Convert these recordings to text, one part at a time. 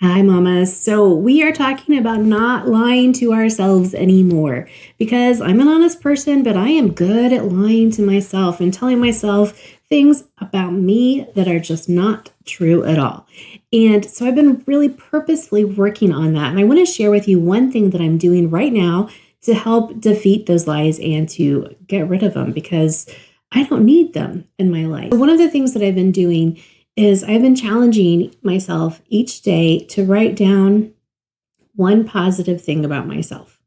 Hi, Mama. So, we are talking about not lying to ourselves anymore because I'm an honest person, but I am good at lying to myself and telling myself things about me that are just not true at all. And so, I've been really purposefully working on that. And I want to share with you one thing that I'm doing right now to help defeat those lies and to get rid of them because I don't need them in my life. One of the things that I've been doing is I've been challenging myself each day to write down one positive thing about myself.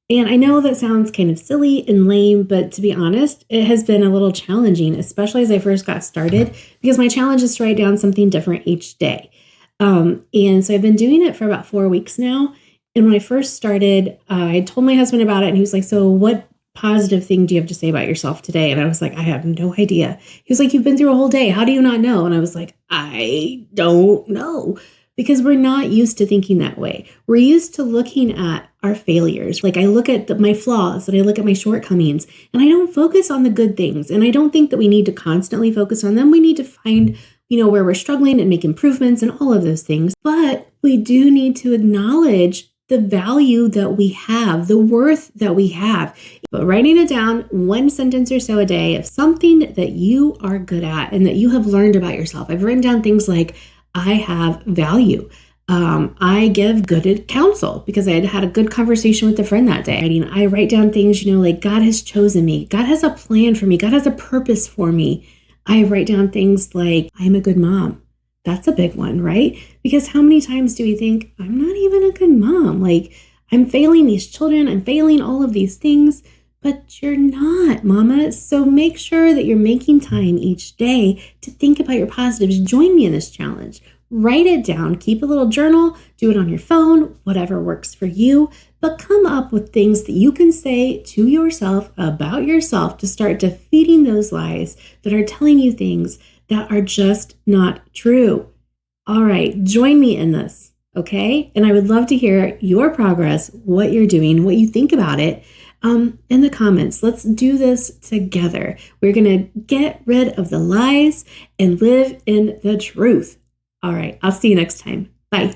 And I know that sounds kind of silly and lame, but to be honest, it has been a little challenging, especially as I first got started, because my challenge is to write down something different each day. And so I've been doing it for about 4 weeks now. And when I first started, I told my husband about it, and he was like, "So, what positive thing do you have to say about yourself today?" And I was like, "I have no idea." He was like, "You've been through a whole day. How do you not know?" And I was like, "I don't know." Because we're not used to thinking that way. We're used to looking at our failures. Like I look at my flaws and I look at my shortcomings and I don't focus on the good things. And I don't think that we need to constantly focus on them. We need to find, where we're struggling and make improvements and all of those things. But we do need to acknowledge the value that we have, the worth that we have. But writing it down, one sentence or so a day of something that you are good at and that you have learned about yourself. I've written down things like, I have value. I give good counsel because I had had a good conversation with a friend that day. I write down things, like God has chosen me. God has a plan for me. God has a purpose for me. I write down things like I'm a good mom. That's a big one, right? Because how many times do we think I'm not even a good mom? Like I'm failing these children. I'm failing all of these things. But you're not, Mama. So make sure that you're making time each day to think about your positives. Join me in this challenge. Write it down. Keep a little journal. Do it on your phone, whatever works for you. But come up with things that you can say to yourself about yourself to start defeating those lies that are telling you things that are just not true. All right, join me in this, okay? And I would love to hear your progress, what you're doing, what you think about it. In the comments. Let's do this together. We're going to get rid of the lies and live in the truth. All right. I'll see you next time. Bye.